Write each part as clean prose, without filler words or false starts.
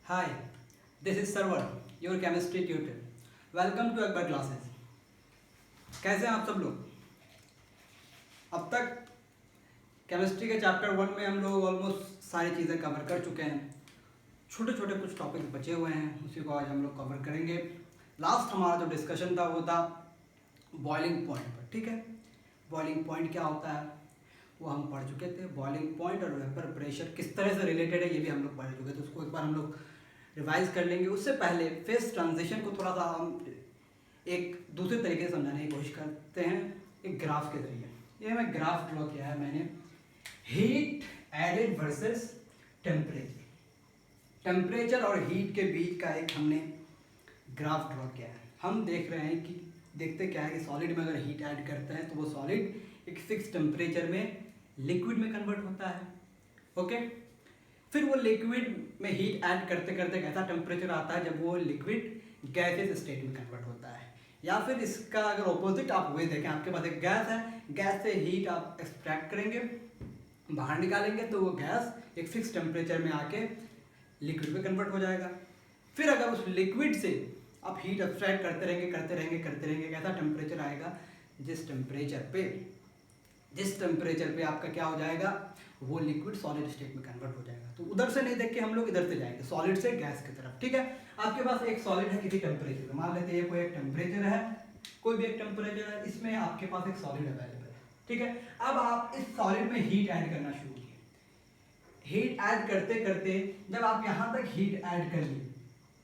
Hi, this is Sarwar, your chemistry tutor. Welcome to Akbar Classes. कैसे हैं आप सब लोग? अब तक केमिस्ट्री के चैप्टर 1 में हम लोग ऑलमोस्ट सारी चीज़ें कवर कर चुके हैं. छोटे छोटे कुछ टॉपिक्स बचे हुए हैं, उसी को आज हम लोग कवर करेंगे. लास्ट हमारा जो डिस्कशन था वो था बॉइलिंग पॉइंट पर. ठीक है, बॉइलिंग पॉइंट क्या होता है वो हम पढ़ चुके थे. बॉइलिंग पॉइंट और वेपर प्रेशर किस तरह से रिलेटेड है ये भी हम लोग पढ़ चुके थे. उसको एक बार हम लोग रिवाइज कर लेंगे. उससे पहले फेस ट्रांजिशन को थोड़ा सा हम एक दूसरे तरीके से समझाने की कोशिश करते हैं, एक ग्राफ के जरिए. ये मैं ग्राफ ड्रॉ किया है मैंने, heat added versus temperature. Temperature और हीट के बीच का एक हमने ग्राफ ड्रॉ किया है. हम देख रहे हैं कि देखते क्या है कि सॉलिड में अगर हीट ऐड करते हैं तो वो सॉलिड एक फिक्स टेम्परेचर में लिक्विड में कन्वर्ट होता है. ओके, फिर वो लिक्विड में हीट ऐड करते करते कैसा टेम्परेचर आता है जब वो लिक्विड गैसेस स्टेट में कन्वर्ट होता है. या फिर इसका अगर ऑपोजिट आप वे देखें, आपके पास एक गैस है, गैस से हीट आप एक्सट्रैक्ट करेंगे, बाहर निकालेंगे तो वो गैस एक फिक्स टेम्परेचर में आके लिक्विड में कन्वर्ट हो जाएगा. फिर अगर उस लिक्विड से आप हीट एक्सट्रैक्ट करते रहेंगे कैसा टेम्परेचर आएगा, जिस टेम्परेचर पे आपका क्या हो जाएगा, वो लिक्विड सॉलिड स्टेट में कन्वर्ट हो जाएगा. तो उधर से नहीं देख के हम लोग इधर से जाएंगे, सॉलिड से गैस की तरफ. ठीक है, आपके पास एक सॉलिड है किसी टेम्परेचर पे, मान लेते हैं कोई एक टेम्परेचर है, कोई भी एक टेम्परेचर है, इसमें आपके पास एक सॉलिड अवेलेबल है. ठीक है, अब आप इस सॉलिड में हीट ऐड करना शुरू किए. हीट ऐड करते करते जब आप यहाँ तक हीट ऐड कर लिए,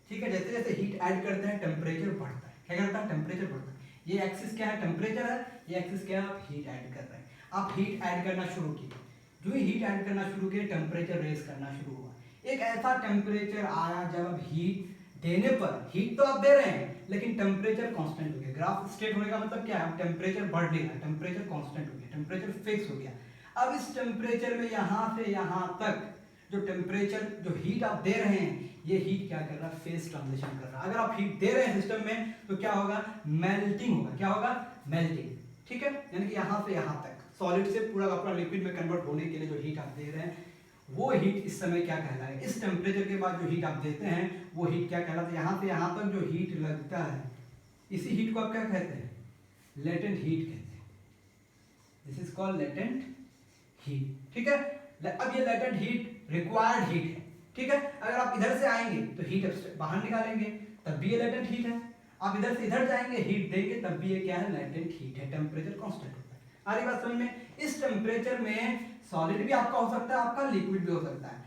ठीक है, जैसे जैसे हीट ऐड करते हैं टेम्परेचर बढ़ता है. क्या करता है, टेम्परेचर बढ़ता है. ये एक्सिस क्या है, टेम्परेचर है, ये एक्सिस क्या है, आप हीट ऐड कर रहे हैं. आप हीट ऐड करना शुरू किए, जो ही हीट ऐड करना शुरू किए टेम्परेचर रेज करना शुरू हुआ. एक ऐसा टेम्परेचर आया जब अब हीट देने पर, हीट तो आप दे रहे हैं लेकिन टेम्परेचर कांस्टेंट हो गया. ग्राफ स्ट्रेट होने का मतलब क्या है, टेम्परेचर बढ़ नहीं रहा, टेम्परेचर कांस्टेंट हो गया, टेम्परेचर फिक्स हो गया. अब इस टेम्परेचर में यहाँ से यहाँ तक जो टेम्परेचर, जो हीट आप दे रहे हैं, ये हीट क्या कर रहा है, फेज ट्रांजिशन कर रहा है. अगर आप हीट दे रहे हैं सिस्टम में तो क्या होगा, मेल्टिंग होगा. क्या होगा, मेल्टिंग. ठीक है, यानी कि यहाँ से यहाँ तक सॉलिड से पूरा का पूरा लिक्विड में कन्वर्ट होने के लिए जो हीट आप दे रहे हैं, वो हीट इस समय क्या कहलाएगा, इस टेम्परेचर के बाद जो हीट आप देते हैं वो हीट क्या कहलाता है. यहाँ से यहाँ तक जो हीट लगता है, इसी हीट को आप क्या कहते हैं, लेटेंट हीट कहते हैं. This is called latent heat. ठीक है, अब ये लेटेंट हीट रिक्वायर्ड हीट है. ठीक है, अगर आप इधर से आएंगे तो हीट बाहर निकालेंगे, तब भी ये लेटेंट हीट है. आप इधर से इधर जाएंगे, हीट देंगे, तब भी ये क्या है, लेटेंट हीट है. टेम्परेचर कांस्टेंट होता है. आ रही बात समझ में. इस टेम्परेचर में सॉलिड भी आपका हो सकता है, आपका लिक्विड भी हो सकता है.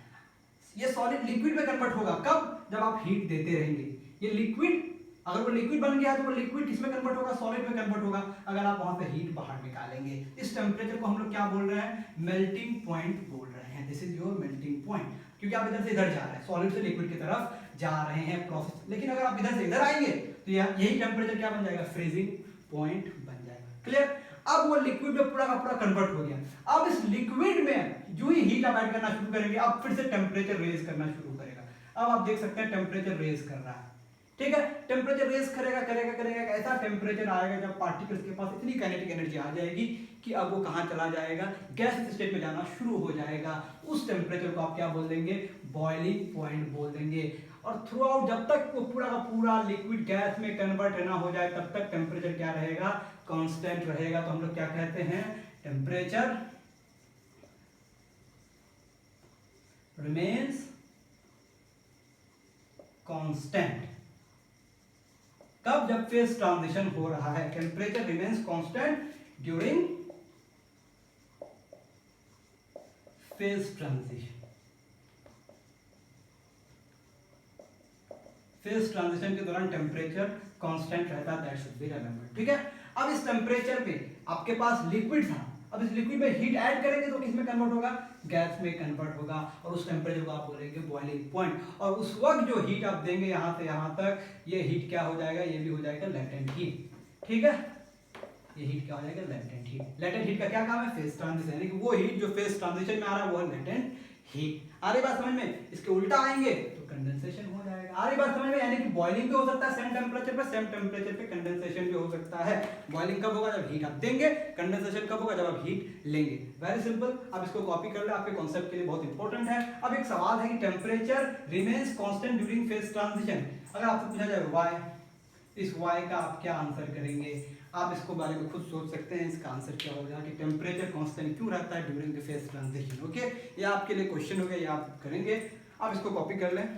ये सॉलिड लिक्विड में कन्वर्ट होगा कब, जब आप हीट देते रहेंगे. ये लिक्विड, अगर वो लिक्विड बन गया तो वो लिक्विड किसमें कन्वर्ट होगा, सॉलिड में कन्वर्ट होगा, अगर आप वहां से हीट बाहर निकालेंगे. इस टेम्परेचर को हम लोग क्या बोल रहे हैं, मेल्टिंग पॉइंट बोल रहे हैं. This is your melting point, क्योंकि आप इधर से इधर जा रहे हैं, सॉलिड से लिक्विड की तरफ जा रहे हैं प्रोसेस. लेकिन अगर आप इधर से इधर आएंगे तो यही टेम्परेचर क्या बन जाएगा, फ्रीजिंग पॉइंट बन जाएगा. क्लियर. अब वो लिक्विड में पूरा का पूरा कन्वर्ट हो गया. अब इस लिक्विड में जो ही हीट आप ऐड करना शुरू करेंगे, अब फिर से टेम्परेचर रेज करना शुरू करेगा. अब आप देख सकते हैं टेम्परेचर रेज कर रहा है. ठीक है, टेम्परेचर रेज करेगा, ऐसा टेम्परेचर आएगा जब पार्टिकल्स के पास इतनी काइनेटिक एनर्जी आ जाएगी कि अब वो कहाँ चला जाएगा, गैस स्टेट में जाना शुरू हो जाएगा. उस टेम्परेचर को आप क्या बोल देंगे, बॉइलिंग पॉइंट बोल देंगे. और थ्रू आउट जब तक वो पूरा का पूरा लिक्विड गैस में कन्वर्ट ना हो जाए, तब तक टेम्परेचर क्या रहेगा, कांस्टेंट रहेगा. तो हम लोग क्या कहते हैं, टेम्परेचर रिमेन्स कांस्टेंट. कब, जब फेज ट्रांजिशन हो रहा है. Temperature remains constant during phase transition. Phase transition के दौरान टेम्परेचर कांस्टेंट रहता है. That should be remembered. ठीक है, अब इस टेम्परेचर पे आपके पास लिक्विड था, अब इस लिक्विड में हीट ऐड करेंगे तो किस में कन्वर्ट होगा, गैस में कन्वर्ट होगा. और उस टेम्परेचर को आप बोलेंगे बॉइलिंग पॉइंट. और उस वक्त जो हीट आप देंगे यहाँ से यहाँ तक, ये हीट क्या हो जाएगा, ये भी हो जाएगा लेटेंट हीट. ठीक है, ये हीट क्या हो जाएगा, लेटेंट हीट. लेटेंट हीट का क्या काम है, फेज ट्रांजिशन. यानी कि वो हीट जो फेज ट्रांजिशन में आ रहा है वो है लेटेंट हीट. आ रही बात समझ में? इसके उल्टा आएंगे तो कंडेंसेशन हो जाएगा। आ रही बात समझ में? यानी कि बॉइलिंग भी हो सकता है सेम टेम्परेचर पे कंडेंसेशन भी हो सकता है। बॉइलिंग कब होगा? जब हीट आप देंगे। कंडेंसेशन कब होगा? जब आप हीट लेंगे। Very simple. अब इसको कॉपी कर ले, आपके कॉन्सेप्ट के लिए बहुत इंपॉर्टेंट है। अब एक सवाल है कि temperature remains constant during phase transition. अगर आपसे पूछा जाए व्हाई, इस वाई का आप क्या आंसर करेंगे? आप इसको बारे में खुद सोच सकते हैं, इसका आंसर क्या होगा कि टेम्परेचर कांस्टेंट क्यों रहता है during the phase transition. Okay, ये आपके लिए क्वेश्चन हो गया, ये आप करेंगे। आप इसको कॉपी कर लें।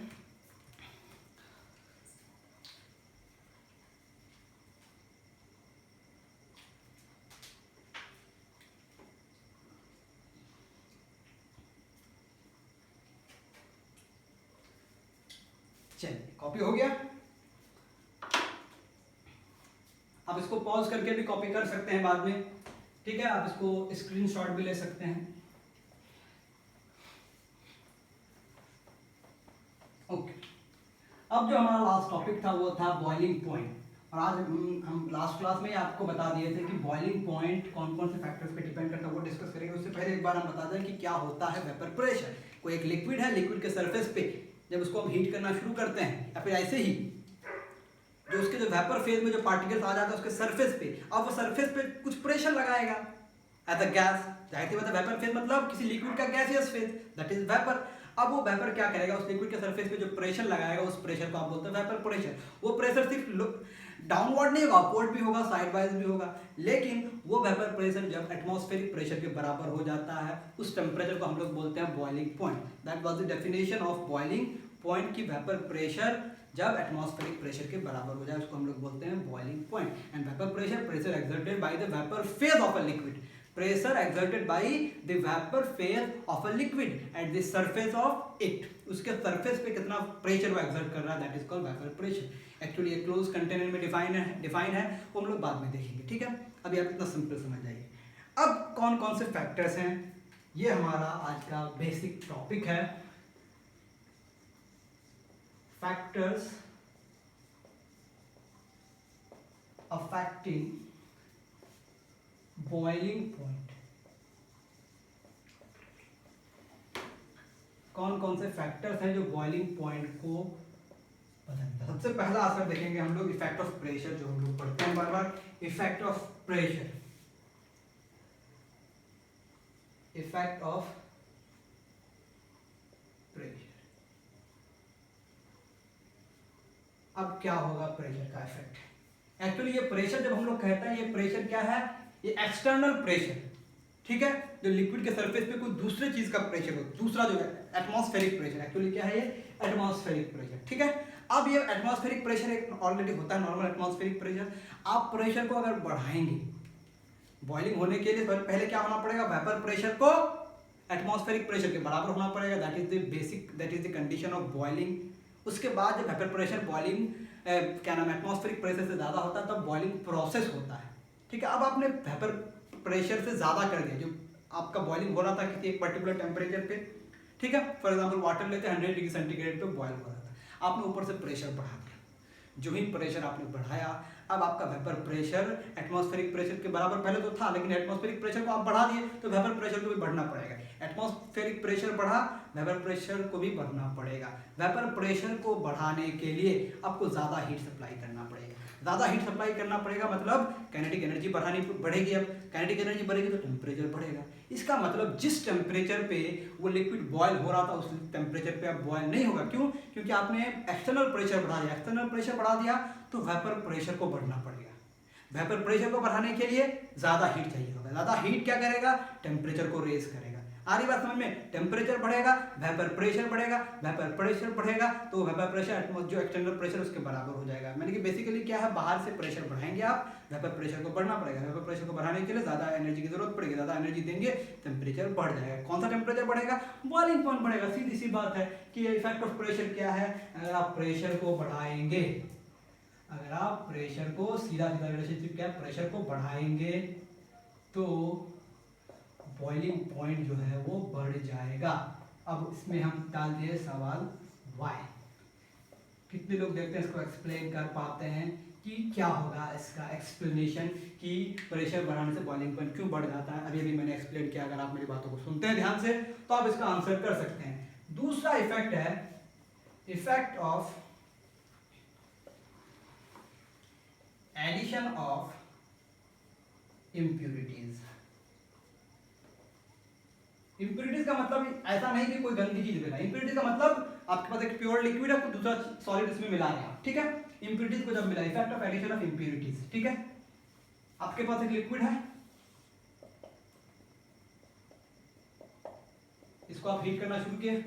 चलिए, कॉपी हो गया। आप इसको पॉज करके भी कॉपी कर सकते हैं बाद में, ठीक है। आप इसको स्क्रीनशॉट भी ले सकते हैं। ओके, अब जो हमारा लास्ट टॉपिक था वो था बॉइलिंग पॉइंट। और आज हम लास्ट क्लास में आपको बता दिए थे कि बॉइलिंग पॉइंट कौन कौन से फैक्टर्स पे डिपेंड करता है, वो डिस्कस करेंगे। उससे पहले एक बार हम बता दें कि क्या होता है वेपर प्रेशर। कोई एक लिक्विड है, लिक्विड के सरफेस पे जब उसको हम हीट करना शुरू करते हैं, या फिर ऐसे ही जो उसके जो वेपर फेज में जो पार्टिकल्स आ जाता है उसके सरफेस पे, अब वो सरफेस पे कुछ प्रेशर लगाएगा एज अ गैस। जाहिर सी बात है, वेपर फेज मतलब किसी लिक्विड का gaseous phase, that is vapour. अब वो वेपर क्या करेगा? उस लिक्विड के सरफेस पे जो प्रेशर लगाएगा, उस प्रेशर को आप बोलते हैं वेपर प्रेशर। वो प्रेशर सिर्फ डाउनवर्ड नहीं होगा, अपवर्ड भी होगा, साइडवाइज भी होगा। लेकिन वो वेपर प्रेशर जब एटमॉस्फेरिक प्रेशर के बराबर हो जाता है, उस टेम्परेचर को हम लोग बोलते हैं boiling point. That was the definition of boiling point की वेपर प्रेशर जब एटमॉस्फेरिक प्रेशर के बराबर हो जाए उसको हम लोग बोलते हैं boiling point. And vapour pressure exerted by the vapour phase of a liquid, pressure exerted by the vapour phase of a liquid at the surface of it. उसके सरफेस पे कितना प्रेशर वो एक्सर्ट कर रहा है, that is called vapour pressure. Actually ये close container में define है, वो हम लोग बाद में देखेंगे, ठीक है। अभी आप इतना सिंपल समझ जाइए। अब कौन कौन से फैक्टर्स हैं, ये हमारा आज का बेसिक टॉपिक है। Factors affecting boiling point। कौन कौन से फैक्टर्स हैं जो बॉइलिंग पॉइंट को बदलते हैं? सबसे पहला असर देखेंगे हम लोग इफेक्ट ऑफ प्रेशर, जो हम लोग पढ़ते हैं बार बार। Effect of pressure, effect of pressure. अब क्या होगा प्रेशर का इफेक्ट? एक्चुअली ये प्रेशर जब हम लोग कहते हैं, ये प्रेशर क्या है? ये एक्सटर्नल प्रेशर, ठीक है, जो लिक्विड के सरफेस पे कोई दूसरे चीज का प्रेशर हो, दूसरा जो है एटमॉस्फेरिक प्रेशर। एक्चुअली क्या है? ये एटमॉस्फेरिक प्रेशर, ठीक है। अब ये एटमॉस्फेरिक प्रेशर एक ऑलरेडी होता है नॉर्मल एटमॉस्फेरिक प्रेशर। आप प्रेशर को अगर बढ़ाएंगे, बॉइलिंग होने के लिए पहले क्या होना पड़ेगा? वेपर प्रेशर को एटमॉस्फेरिक प्रेशर के बराबर होना पड़ेगा, that is the basic, that is the condition of boiling. उसके बाद जब वेपर प्रेशर बॉइलिंग क्या नाम एटमॉस्फेरिक प्रेशर से ज़्यादा होता है, तब बॉइलिंग प्रोसेस होता है, ठीक है। अब आपने वेपर प्रेशर से ज़्यादा कर दिया, जो आपका बॉइलिंग हो रहा था किसी एक पर्टिकुलर टेम्परेचर पे, ठीक है। फॉर एग्जांपल वाटर लेते हैं 100 डिग्री सेंटीग्रेड पे बॉयल हो रहा था, आपने ऊपर से प्रेशर बढ़ा दिया। जो ही प्रेशर आपने बढ़ाया, अब आपका वेपर प्रेशर एटमॉस्फेरिक प्रेशर के बराबर पहले तो था, लेकिन एटमॉस्फेरिक प्रेशर को आप बढ़ा दिए तो वेपर प्रेशर को भी बढ़ना पड़ेगा। एटमॉस्फेरिक प्रेशर बढ़ा, वेपर प्रेशर को भी बढ़ना पड़ेगा। वेपर प्रेशर को बढ़ाने के लिए आपको ज़्यादा हीट सप्लाई करना पड़ेगा। ज़्यादा हीट सप्लाई करना पड़ेगा मतलब काइनेटिक एनर्जी बढ़ेगी। अब काइनेटिक एनर्जी बढ़ेगी तो टेम्परेचर बढ़ेगा। इसका मतलब जिस टेम्परेचर पे वो लिक्विड बॉयल हो रहा था, उस टेम्परेचर पे अब बॉयल नहीं होगा। क्यों? क्योंकि आपने एक्सटर्नल प्रेशर बढ़ा दिया। एक्सटर्नल प्रेशर बढ़ा दिया तो वेपर प्रेशर को बढ़ना पड़ेगा। वेपर प्रेशर को बढ़ाने के लिए ज़्यादा हीट चाहिए होगा। ज़्यादा हीट क्या करेगा? टेम्परेचर को रेज करेगा। आ रही बात समझ में? टेम्परेचर बढ़ेगा, वेपर प्रेशर बढ़ेगा, वेपर प्रेशर बढ़ेगा तो वेपर प्रेशर जो एक्सटर्नल प्रेशर उसके बराबर हो जाएगा। मैंने कि बेसिकली क्या है, बाहर से प्रेशर बढ़ाएंगे आप, वेपर प्रेशर को बढ़ना पड़ेगा। वेपर प्रेशर को बढ़ाने के लिए ज़्यादा एनर्जी की जरूरत पड़ेगी। ज़्यादा एनर्जी देंगे, टेम्परेचर बढ़ जाएगा। कौन सा टेम्परेचर बढ़ेगा? बॉइलिंग पॉइंट बढ़ेगा। सीधी सी बात है कि इफेक्ट ऑफ प्रेशर क्या है? अगर आप प्रेशर को बढ़ाएंगे, अगर आप प्रेशर को सीधा रिलेशनशिप क्या है, प्रेशर को बढ़ाएंगे तो बॉइलिंग पॉइंट जो है वो बढ़ जाएगा। अब इसमें हम डाल दिए सवाल वाई। कितने लोग देखते हैं इसको एक्सप्लेन कर पाते हैं कि क्या होगा इसका एक्सप्लेनेशन कि प्रेशर बढ़ाने से बॉइलिंग पॉइंट क्यों बढ़ जाता है? अभी मैंने एक्सप्लेन किया। अगर आप मेरी बातों को सुनते हैं ध्यान से तो आप इसका आंसर कर सकते हैं। दूसरा इफेक्ट है effect of addition of impurities. Impurities का मतलब ऐसा नहीं कि कोई गंदी चीज मिला, इम्प्यूरिटीज का मतलब आपके पास एक प्योर लिक्विड है, कोई दूसरा सॉलिड इसमें मिला रहे हैं, ठीक है। इम्प्यूरिटीज को जब मिला, effect of addition of impurities, ठीक है। आपके पास एक लिक्विड है, इसको आप हीट करना शुरू किए,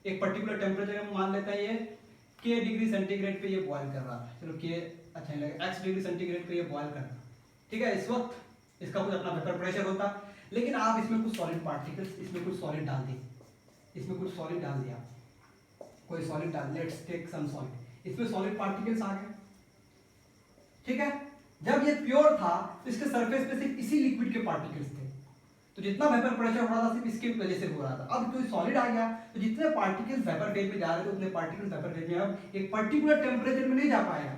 एक पर्टिकुलर टेम्परेचर में मान लेता है ये k डिग्री सेंटीग्रेड पे ये बॉयल कर रहा है, चलो k अच्छा नहीं लगे, x डिग्री सेंटीग्रेड पे ये बॉयल कर रहा है, ठीक है। इस वक्त इसका कुछ अपना वेपर प्रेशर होता, लेकिन आप इसमें कुछ सॉलिड पार्टिकल्स, इसमें कुछ सॉलिड डाल दिए, इसमें कुछ सॉलिड डाल दिया, कोई सॉलिड डाल, लेट्स टेक सम सॉलिड, इसमें सॉलिड पार्टिकल्स आ गए, ठीक है। जब ये प्योर था तो इसके सरफेस पे सिर्फ इसी लिक्विड के पार्टिकल्स थे, तो जितना वेपर प्रेशर हो रहा था सिर्फ इसकी वजह से हो रहा था। अब कोई सॉलिड आ गया तो जितने पार्टिकल्स वेपर फेज में जा रहे थे उतने पार्टिकल्स वेपर फेज में अब एक पर्टिकुलर टेम्परेचर में नहीं जा पाएगा,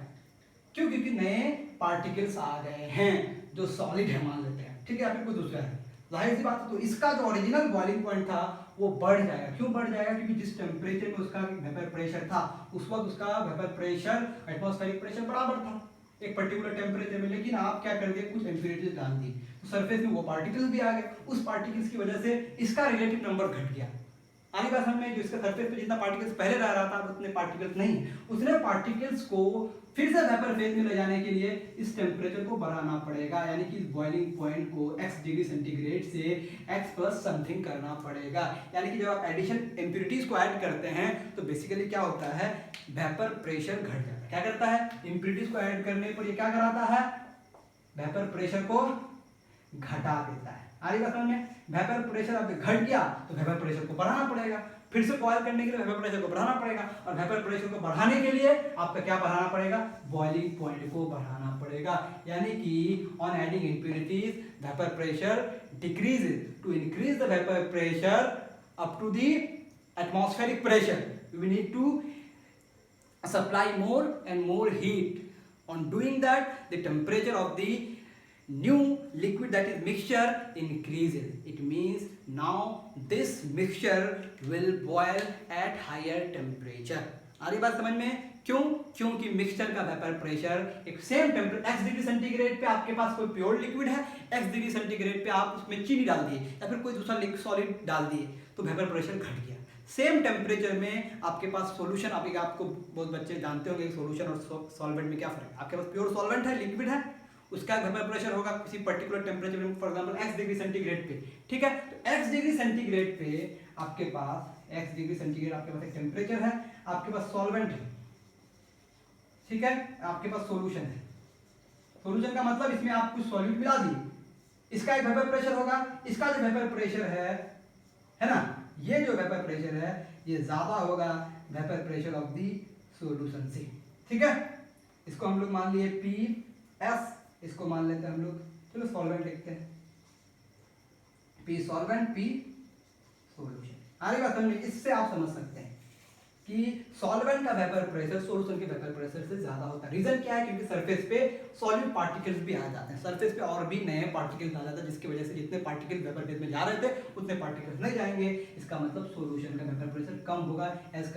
क्यों? क्योंकि नए पार्टिकल्स आ गए हैं जो सॉलिड है मान लेते हैं, ठीक है, या फिर कोई दूसरा है, जाहिर सी बात है। तो इसका जो ओरिजिनल बॉइलिंग पॉइंट था वो बढ़ जाएगा। क्यों बढ़ जाएगा? क्योंकि जिस टेम्परेचर में उसका वेपर प्रेशर था उस वक्त उसका वेपर प्रेशर एटमॉस्फेरिक प्रेशर बराबर था एक पर्टिकुलर टेम्परेचर में, लेकिन आप क्या कर दिए, कुछ इम्प्यूरिटीज डाल दी तो सरफेस में वो पार्टिकल्स भी आ गए, उस पार्टिकल्स की वजह से इसका रिलेटिव नंबर घट गया। आने बात हमने जो इसका सरफेस पे जितना पार्टिकल्स पहले रह रहा था उतने पार्टिकल्स नहीं, उसने पार्टिकल्स को फिर से वेपर फेज में ले जाने के लिए इस टेम्परेचर को बढ़ाना पड़ेगा, यानी कि इस बॉइलिंग पॉइंट को x डिग्री सेंटीग्रेड से x प्लस समथिंग करना पड़ेगा। यानी कि जब आप एडिशन इम्प्यूरिटीज को ऐड करते हैं तो बेसिकली क्या होता है, वेपर प्रेशर घट जाता है। क्या करता है, इम्प्यूरिटीज को ऐड करने पर ये क्या कराता है, वेपर प्रेशर को घटा देता है। आगे का समझ में, वेपर प्रेशर अब घट गया तो वेपर प्रेशर को बढ़ाना पड़ेगा, फिर से बॉयल करने के लिए वेपर प्रेशर को बढ़ाना पड़ेगा, और वेपर प्रेशर को बढ़ाने के लिए आपका क्या बढ़ाना पड़ेगा, बॉइलिंग पॉइंट को बढ़ाना पड़ेगा। यानी कि on adding impurities vapour pressure decreases, to increase the vapour pressure up to the atmospheric pressure we need to supply more and more heat. On doing that, the temperature of the new liquid, that is mixture, increases. It means now this mixture will boil at higher temperature. आ रही बात समझ में? क्यों? क्योंकि mixture का vapour pressure एक same temperature x degree centigrade पे आपके पास कोई प्योर लिक्विड है, x डिग्री सेंटीग्रेड पे आप उसमें चीनी डाल दिए या फिर कोई दूसरा सॉलिड डाल दिए तो वेपर प्रेशर घट गया। सेम टेम्परेचर में आपके पास सॉल्यूशन, आपको बहुत बच्चे जानते होंगे सॉल्यूशन और सॉल्वेंट में क्या फर्क है। आपके पास प्योर सॉल्वेंट है, लिक्विड है, उसका वेपर प्रेशर होगा किसी पर्टिकुलर टेम्परेचर में, for example x degree centigrade पे, ठीक है। तो x डिग्री सेंटीग्रेड पे आपके पास x डिग्री सेंटीग्रेड आपके पास एक टेम्परेचर है, आपके पास सॉल्वेंट है, ठीक है, आपके पास सॉल्यूशन है। सॉल्यूशन का मतलब इसमें आप कुछ सॉल्यूट मिला दिए, इसका एक वेपर प्रेशर होगा, इसका जो वेपर प्रेशर है ना, ये जो वेपर प्रेशर है ये ज्यादा होगा vapour pressure of the solution से, ठीक है। इसको हम लोग मान लिए पी एस, इसको मान लेते हैं हम लोग, चलो सॉल्वेंट लिखते हैं, पी सॉल्वेंट पी सॉल्यूशन। आगे बात समझ, इससे आप समझ सकते हैं कि सॉल्वेंट का वेपर प्रेशर सॉल्यूशन के वेपर प्रेशर से ज्यादा होता है। रीजन क्या है, क्योंकि सरफेस पे सॉलिड पार्टिकल्स भी आ जाते हैं, सरफेस पे और भी नए पार्टिकल्स आ जाते हैं, जिसकी वजह से जितने पार्टिकल वेपर फेज में जा रहे थे उतने पार्टिकल्स नहीं जाएंगे। इसका मतलब सॉल्यूशन का वेपर प्रेशर कम होगा एज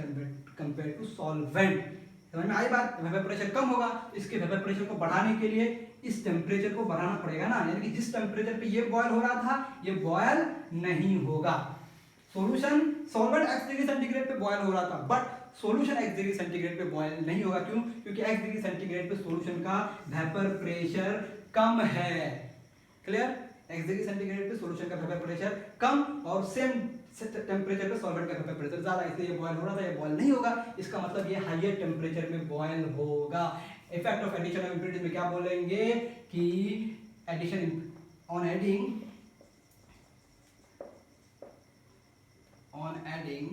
कंपेयर टू सॉल्वेंट। समझ में आई बात? वेपर प्रेशर कम होगा, इसके वेपर प्रेशर को बढ़ाने के लिए इस टेम्परेचर को बढ़ाना पड़ेगा ना, यानी कि जिस टेम्परेचर पे ये बॉयल हो रहा था ये बॉयल नहीं होगा। Solution solvent x degree centigrade पे बॉयल हो रहा था, but solution x degree centigrade पे बॉयल नहीं होगा। क्यों? क्योंकि x डिग्री सेंटीग्रेड पे सॉल्यूशन का वेपर प्रेशर कम है। क्लियर? x डिग्री सेंटीग्रेड पे सॉल्यूशन का वेपर प्रेशर कम और सेम टेम्परेचर पे सॉल्वेंट का वेपर प्रेशर ज्यादा, इसलिए ये बॉयल हो रहा था, ये बॉयल नहीं होगा। इसका मतलब ये हाईयर टेम्परेचर में बॉयल होगा। Effect of addition of impurities में क्या बोलेंगे कि addition on adding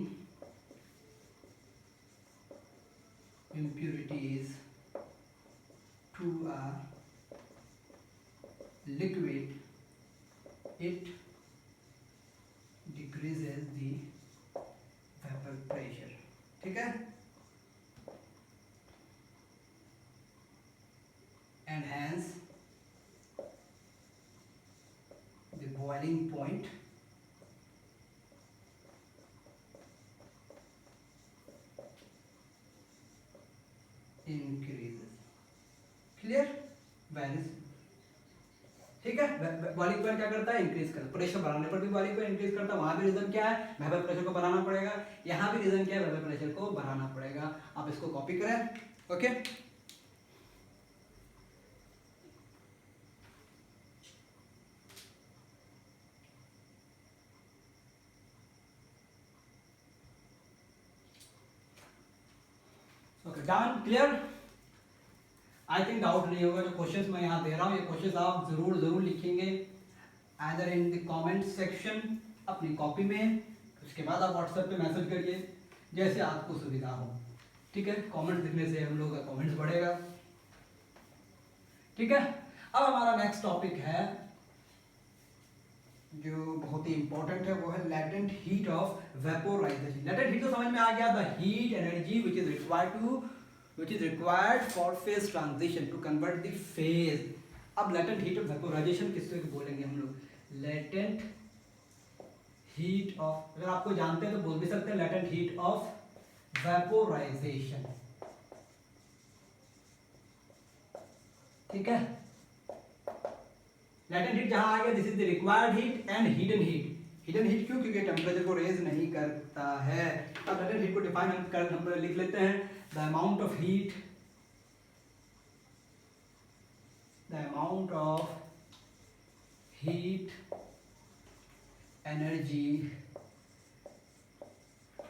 impurities to a liquid, it decreases the vapor pressure, ठीक है, and hence the boiling point increases. Clear? Very, ठीक है। बॉइलिंग पॉइंट क्या करता है? इंक्रीज करता है। प्रेशर बढ़ाने पर भी बॉइलिंग पॉइंट इंक्रीज करता है। वहां भी रीजन क्या है? वेपर प्रेशर को बढ़ाना पड़ेगा। यहाँ भी रीजन क्या है? वेपर प्रेशर को बढ़ाना पड़ेगा। आप इसको कॉपी करें। Okay, okay, done, clear. I think doubt नहीं होगा। जो क्वेश्चंस मैं यहाँ दे रहा हूँ, ये क्वेश्चंस आप जरूर लिखेंगे either in the comment section अपनी कॉपी में, उसके बाद आप व्हाट्सएप पे मैसेज करिए जैसे आपको सुविधा हो। ठीक है, कमेंट लिखने से हम लोग का कमेंट्स बढ़ेगा। ठीक है, अब हमारा नेक्स्ट टॉपिक है जो बहुत ही इंपॉर्टेंट है, वो है latent heat of vaporisation. Latent heat तो समझ में आ गया, the heat energy which is required for phase transition to convert the phase। अब लेटेंट हीट ऑफ वेपोराइजेशन किससे बोलेंगे हम लोग? लेटेंट हीट ऑफ, अगर आपको जानते हैं तो बोल भी सकते हैं लेटेंट हीट ऑफ वेपोराइजेशन। ठीक है, लेटेंट हीट जहां आ गया, this is the required heat and hidden heat. Hidden heat क्यों? क्योंकि टेम्परेचर को रेज नहीं करता है। अब लेटेंट हीट को डिफाइन हम कर नंबर लिख लेते हैं, the amount of heat, the amount of heat energy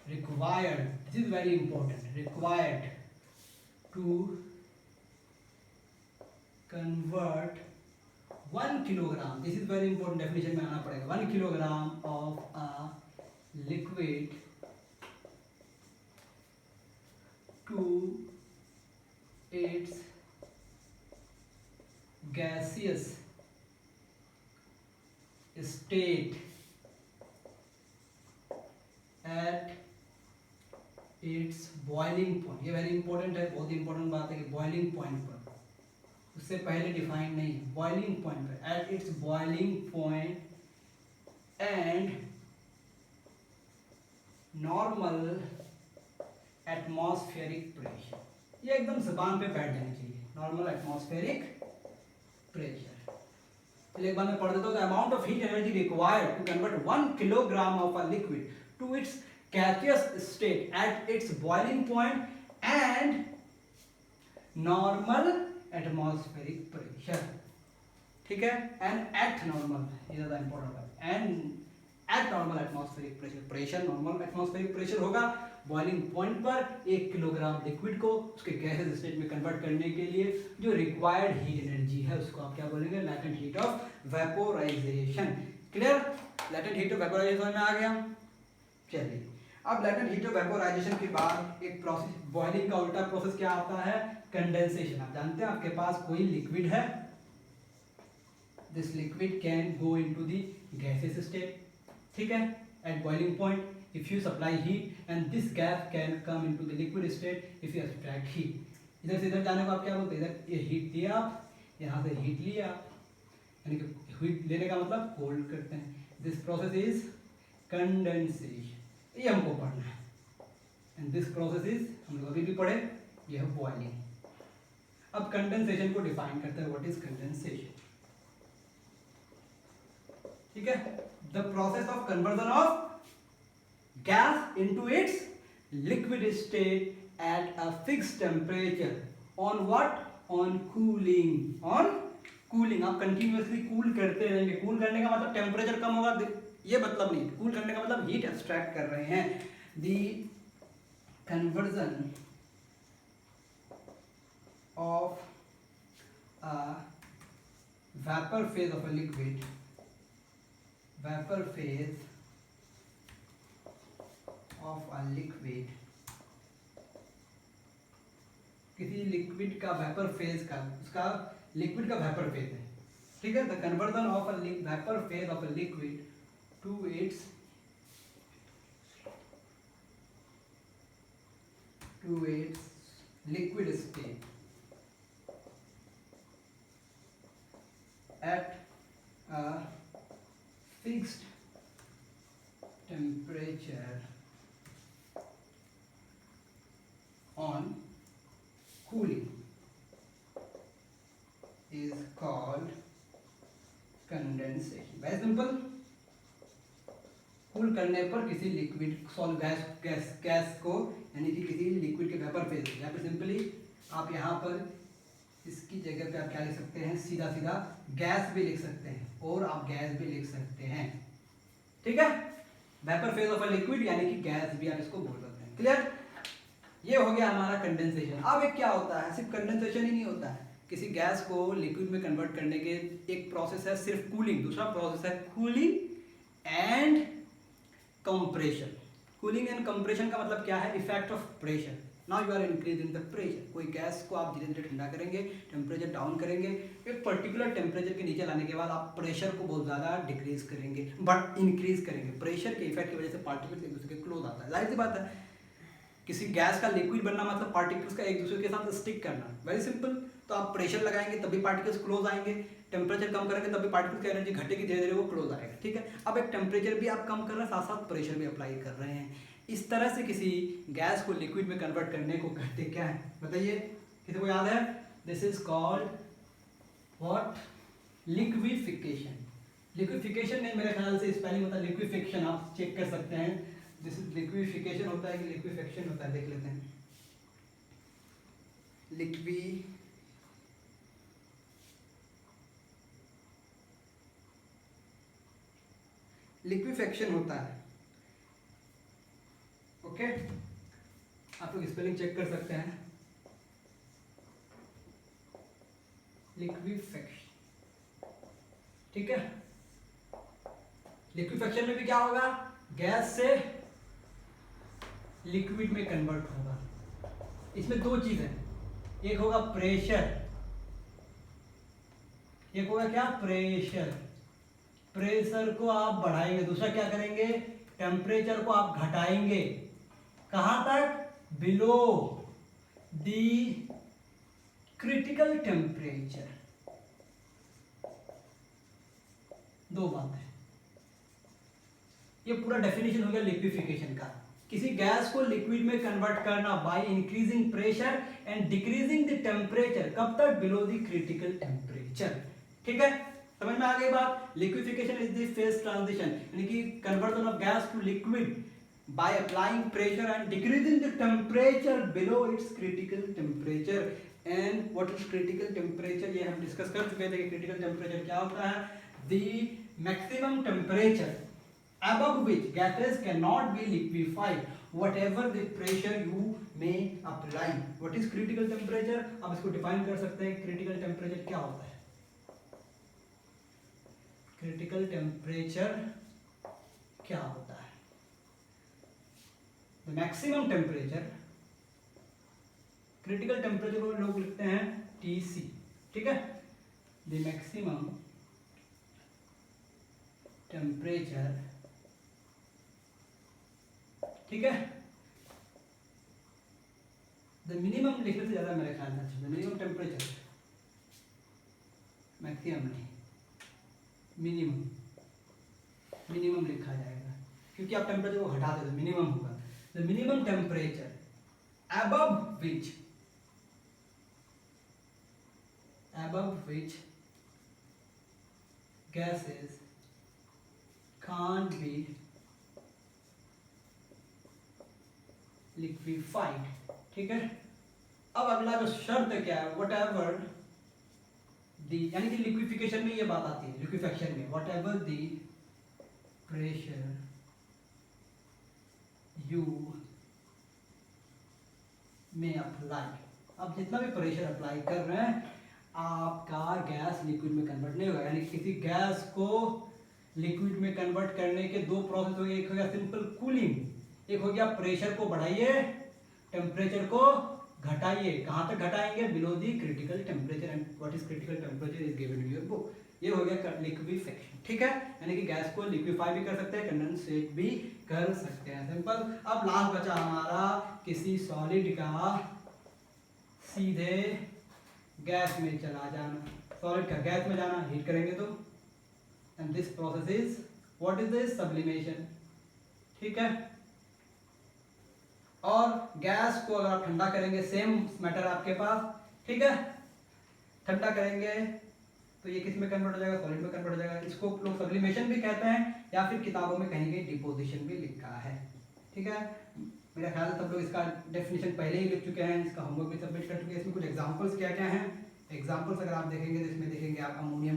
required, this is very important, required to convert 1 kilogram, this is very important, definition में आना पड़ेगा, 1 kilogram of a liquid to its gaseous state at its boiling point। ये very important है, बहुत important बात है कि boiling point पर, उससे पहले डिफाइन नहीं है, बॉइलिंग पॉइंट पर, at its boiling point and normal atmospheric pressure. ये एकदम जुबान पे बैठ जानी चाहिए, नॉर्मल एटमॉस्फेरिक प्रेशर। चलिए एक बार मैं पढ़ देता हूँ, the amount of heat energy required to convert 1 kilogram of a liquid to its gaseous state at its boiling point and normal atmospheric pressure। ठीक है, and at normal, ये ज्यादा इंपॉर्टेंट है, and at normal atmospheric pressure, pressure normal atmospheric pressure होगा boiling point पर 1 kilogram liquid को उसके gases state में कन्वर्ट करने के लिए जो रिक्वायर्ड हीट एनर्जी है उसको आप क्या बोलेंगे? Latent heat of vaporisation. Clear? Latent heat of vaporisation में आ गया। चलिए, अब लेटेंट हीट ऑफ वेपोराइजेशन के बाद एक प्रोसेस, बॉइलिंग का उल्टा प्रोसेस क्या आता है? कंडेंसेशन। आप जानते हैं आपके पास कोई लिक्विड है, this liquid can go into the gases state, ठीक है, at boiling point if you supply heat and this gas can come into the liquid state if you extract heat। इधर से इधर जाने को आप क्या बोलते हैं? इधर ये हीट दिया आप, यहाँ से हीट लिया, यानी कि हीट लेने का मतलब कोल्ड करते हैं। दिस प्रोसेस इज कंडेंसेशन, ये हमको पढ़ना है, एंड दिस प्रोसेस इज, हम लोग अभी भी पढ़े, ये है बॉइलिंग। अब कंडेंसेशन को डिफाइन करते हैं, व्हाट इज कंडेंसेशन? ठीक है, the process of conversion of gas into its liquid state at a fixed temperature on what? On cooling, on cooling। आप कंटिन्यूअसली कूल करते रहेंगे, कूल करने का मतलब टेम्परेचर कम होगा, ये मतलब नहीं, कूल करने का मतलब हीट एक्सट्रैक्ट कर रहे हैं। The conversion of a vapor phase of a liquid, vapor phase of a liquid, किसी लिक्विड का वेपर फेज का, उसका लिक्विड का वेपर फेज है, ठीक है, the conversion of a vapour phase of a liquid to its liquid state at a fixed temperature on cooling। करने पर किसी लिक्विड सॉल्व गैस को यानी कि किसी लिक्विड के वेपर फेज या फिर सिंपली आप यहाँ पर इसकी जगह पे आप क्या लिख सकते हैं, सीधा सीधा गैस भी लिख सकते हैं और आप गैस भी लिख सकते हैं, ठीक है। Vapour phase of a liquid यानी कि गैस भी आप इसको बोल सकते हैं। क्लियर? ये हो गया हमारा कंडेंसेशन। अब एक क्या होता है, सिर्फ कंडेंसेशन ही नहीं होता है, किसी गैस को लिक्विड में कन्वर्ट करने के एक प्रोसेस है सिर्फ कूलिंग, दूसरा प्रोसेस है cooling and compression. Cooling and compression का मतलब क्या है, effect of pressure. Now you are increasing the pressure. कोई गैस को आप धीरे धीरे ठंडा करेंगे, टेम्परेचर डाउन करेंगे, एक पर्टिकुलर टेम्परेचर के नीचे लाने के बाद आप प्रेशर को बहुत ज़्यादा डिक्रीज करेंगे बट इंक्रीज करेंगे। प्रेशर के इफेक्ट की वजह से पार्टिकल्स एक दूसरे के क्लोज आता है, जाहिर सी बात है। किसी गैस का लिक्विड बनना मतलब पार्टिकल्स का एक दूसरे के साथ स्टिक करना, वेरी सिंपल। तो आप प्रेशर लगाएंगे तभी पार्टिकल्स क्लोज आएंगे, टेम्परेचर कम करेंगे तभी पार्टिकल्स की एनर्जी घटेगी, धीरे धीरे वो क्लोज आएगा, ठीक है। अब एक टेम्परेचर भी आप कम कर रहे हैं, साथ साथ प्रेशर भी अप्लाई कर रहे हैं। इस तरह से किसी गैस को लिक्विड में कन्वर्ट करने को कहते क्या है, बताइए, किसी को याद है? This is called what? Liquefaction. Liquefaction नहीं, मेरे ख्याल से स्पेलिंग होता है लिक्विफिकेशन, आप चेक कर सकते हैं। दिस इज लिक्विफिकेशन होता है कि लिक्विफिकेशन होता है, देख लेते हैं। लिक्विफिकेशन होता है, ओके। आप लोग स्पेलिंग चेक कर सकते हैं, लिक्विफिकेशन, ठीक है। लिक्विफिकेशन में भी क्या होगा, गैस से लिक्विड में कन्वर्ट होगा। इसमें दो चीज है, एक होगा प्रेशर, एक होगा क्या, प्रेशर। प्रेशर को आप बढ़ाएंगे, दूसरा क्या करेंगे, टेम्परेचर को आप घटाएंगे। कहां तक? Below the critical temperature. दो बात है, ये पूरा डेफिनेशन हो गया लिक्विफिकेशन का। किसी गैस को लिक्विड में कन्वर्ट करना by increasing pressure and decreasing the temperature, कब तक? बिलो द क्रिटिकल टेम्परेचर, ठीक है। समझ में आ गई बात? Liquefaction is the phase transition, यानी कि conversion of gas to liquid by applying pressure and decreasing the temperature below its critical temperature. And what is critical temperature? ये हम डिस्कस कर चुके थे कि critical temperature क्या होता है, the maximum temperature above which gases cannot be liquefied whatever the pressure you may apply. What is critical temperature? अब इसको डिफाइन कर सकते हैं, critical temperature क्या होता है। critical temperature क्या होता है? The maximum temperature, critical temperature को लोग लिखते हैं TC, ठीक है। The maximum temperature, ठीक है। The minimum लिखने से ज्यादा मेरे ख्याल में अच्छा, the minimum temperature, मैक्सिमम नहीं, मिनिमम लिखा जाएगा, क्योंकि आप टेम्परेचर को घटा देते, मिनिमम होगा। The minimum temperature above which gases can't be liquefied, ठीक है। अब अगला जो शर्त क्या है, whatever the, यानी कि लिक्विफिकेशन में ये बात आती है, लिक्विफिकेशन में whatever the pressure you may apply, आप जितना भी प्रेशर अप्लाई कर रहे हैं आपका गैस लिक्विड में कन्वर्ट नहीं होगा। यानी किसी गैस को लिक्विड में कन्वर्ट करने के दो प्रोसेस हो गए, एक हो गया सिंपल कूलिंग, एक हो गया प्रेशर को बढ़ाइए, टेम्परेचर को घटाइए। कहां तक घटाएंगे? Below the critical temperature. And what is critical temperature is given in your book. ये हो गया लिक्विफिकेशन, ठीक है। यानी कि गैस को लिक्विफाई भी कर सकते हैं, कंडेंसेट भी कर सकते हैं, सिंपल। अब लास्ट बचा हमारा किसी सॉलिड का सीधे गैस में चला जाना, सॉलिड का गैस में जाना, हीट करेंगे तो, and this process is what is this? Sublimation, ठीक है। और गैस को अगर आप ठंडा करेंगे, सेम मैटर आपके पास, ठीक है, ठंडा करेंगे तो ये किस में कन्वर्ट हो जाएगा, सॉलिड में कन्वर्ट हो जाएगा। इसको लोग सब्लिमेशन भी कहते हैं या फिर किताबों में कहीं कहीं डिपोजिशन भी लिखा है। ठीक है, मेरा ख्याल है सब लोग इसका डेफिनेशन पहले ही लिख चुके हैं, इसका होमवर्क भी सबमिट कर चुके हैं। इसमें कुछ एग्जांपल्स क्या क्या हैं, एग्जांपल्स अगर आप देखेंगे तो इसमें देखेंगे आप अमोनियम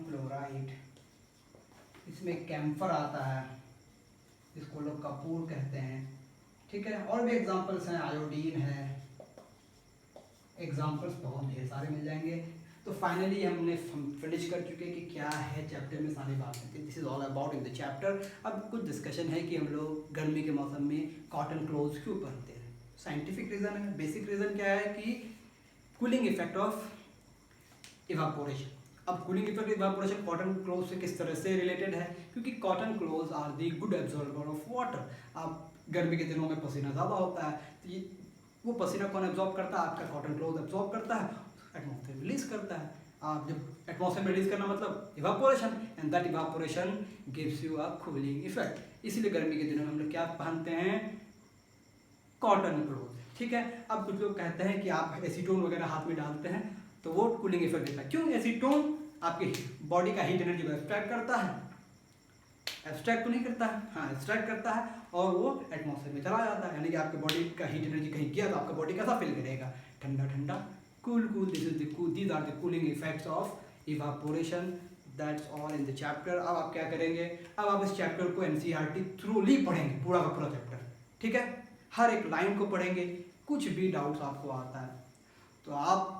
क्लोराइड, इसमें कैम्फर आता है, इसको लोग कपूर कहते हैं। ठीक है, और भी एग्जांपल्स हैं, आयोडीन है, एग्जांपल्स बहुत ढेर सारे मिल जाएंगे। तो फाइनली हमने फिनिश कर चुके कि क्या है चैप्टर में सारी बातें। This is all about in the chapter. अब कुछ डिस्कशन है कि हम लोग गर्मी के मौसम में कॉटन क्लोथ्स क्यों पहनते हैं। साइंटिफिक रीज़न है, बेसिक रीज़न क्या है कि कूलिंग इफेक्ट ऑफ इवापोरेशन। अब cooling effect evaporation cotton cloth से किस तरह से रिलेटेड है, क्योंकि cotton clothes are the good absorber of water. अब गर्मी के दिनों में पसीना ज़्यादा होता है, तो ये वो पसीना कौन एब्जॉर्ब करता है, आपका कॉटन क्लोथ एब्जॉर्ब करता है, एटमॉस्फेयर रिलीज करता है। आप जब एटमॉस्फेयर में रिलीज करना मतलब evaporation, and that evaporation gives you a cooling effect. इसीलिए गर्मी के दिनों में हम लोग क्या पहनते हैं, कॉटन क्लोथ। ठीक है, अब कुछ लोग कहते हैं कि आप एसीटोन वगैरह हाथ में डालते हैं तो वो कूलिंग इफेक्ट देता है। क्यों, एसीटोन आपकी बॉडी का हीट एनर्जी को एक्सट्रैक्ट करता है, एब्स्ट्रैक्ट तो नहीं करता है, हाँ एब्स्ट्रैक्ट करता है, और वो एटमॉस्फेयर में चला जाता है। यानी कि आपके बॉडी का हीट एनर्जी कहीं गया तो आपका बॉडी कैसा फील करेगा, ठंडा ठंडा, cool cool. These are the cooling effects of evaporation. That's all in the chapter. अब आप क्या करेंगे, अब आप इस चैप्टर को एनसीईआरटी थ्रूली पढ़ेंगे, पूरा का पूरा चैप्टर। ठीक है, हर एक लाइन को पढ़ेंगे। कुछ भी डाउट्स आपको आता है तो आप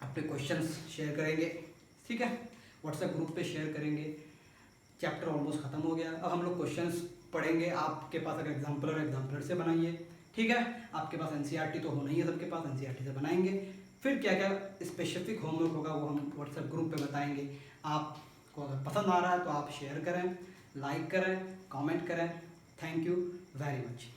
अपने क्वेश्चंस शेयर करेंगे। ठीक है, व्हाट्सएप ग्रुप पे शेयर करेंगे। चैप्टर ऑलमोस्ट खत्म हो गया। अब हम लोग क्वेश्चंस पढ़ेंगे। आपके पास अगर एग्जाम्पलर है, एग्जाम्पलर से बनाइए। ठीक है, आपके पास एनसीईआरटी तो होना ही है, सबके पास एनसीईआरटी से बनाएंगे। फिर क्या क्या स्पेसिफिक होमवर्क होगा वो हम व्हाट्सएप ग्रुप पे बताएंगे। आपको अगर पसंद आ रहा है तो आप शेयर करें, लाइक करें, कमेंट करें। Thank you very much.